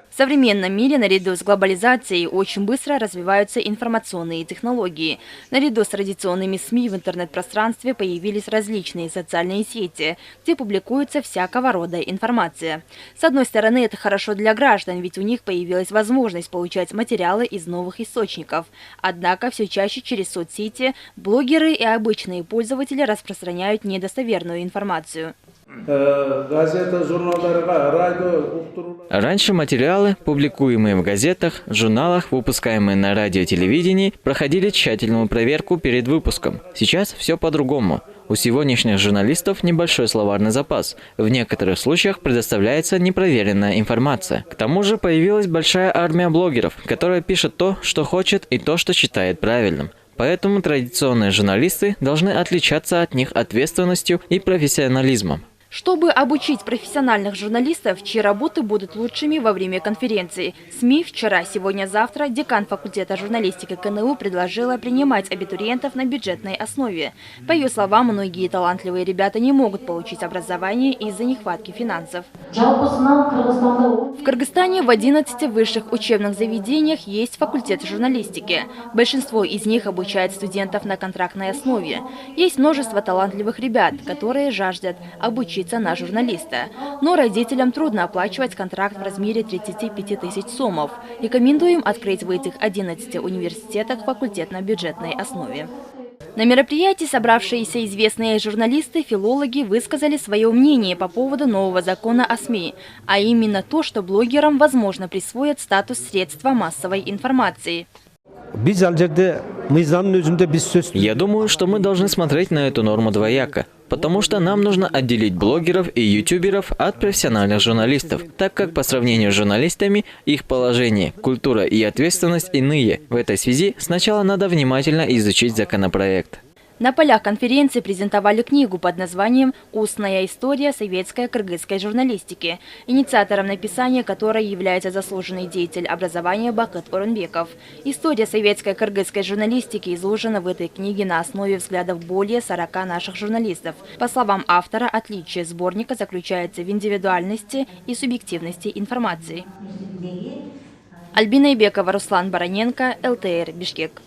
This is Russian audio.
В современном мире наряду с глобализацией очень быстро развиваются информационные технологии. Наряду с традиционными СМИ в интернет-пространстве появились различные социальные сети, где публикуется всякого рода информация. С одной стороны, это хорошо для граждан, ведь у них появилась возможность получать материалы из новых источников. Однако все чаще через соцсети блогеры и обычные пользователи распространяют недостоверную информацию. Раньше материалы, публикуемые в газетах, журналах, выпускаемые на радио и телевидении, проходили тщательную проверку перед выпуском. Сейчас все по-другому. У сегодняшних журналистов небольшой словарный запас. В некоторых случаях предоставляется непроверенная информация. К тому же появилась большая армия блогеров, которая пишет то, что хочет, и то, что считает правильным. Поэтому традиционные журналисты должны отличаться от них ответственностью и профессионализмом. Чтобы обучить профессиональных журналистов, чьи работы будут лучшими во время конференции, СМИ вчера, сегодня, завтра декан факультета журналистики КНУ предложила принимать абитуриентов на бюджетной основе. По ее словам, многие талантливые ребята не могут получить образование из-за нехватки финансов. В Кыргызстане в 11 высших учебных заведениях есть факультет журналистики. Большинство из них обучает студентов на контрактной основе. Есть множество талантливых ребят, которые жаждут обучиться на журналиста. Но родителям трудно оплачивать контракт в размере 35 тысяч сомов. Рекомендуем открыть в этих 11 университетах факультет на бюджетной основе. На мероприятии собравшиеся известные журналисты, филологи высказали свое мнение по поводу нового закона о СМИ, а именно то, что блогерам, возможно, присвоят статус средства массовой информации. Я думаю, что мы должны смотреть на эту норму двояко, потому что нам нужно отделить блогеров и ютуберов от профессиональных журналистов, так как по сравнению с журналистами их положение, культура и ответственность иные. В этой связи сначала надо внимательно изучить законопроект. На полях конференции презентовали книгу под названием «Устная история советской кыргызской журналистики», инициатором написания которой является заслуженный деятель образования Бакыт Орунбеков. История советской кыргызской журналистики изложена в этой книге на основе взглядов более 40 наших журналистов. По словам автора, отличие сборника заключается в индивидуальности и субъективности информации. Альбина Ибекова, Руслан Бароненко, ЛТР, Бишкек.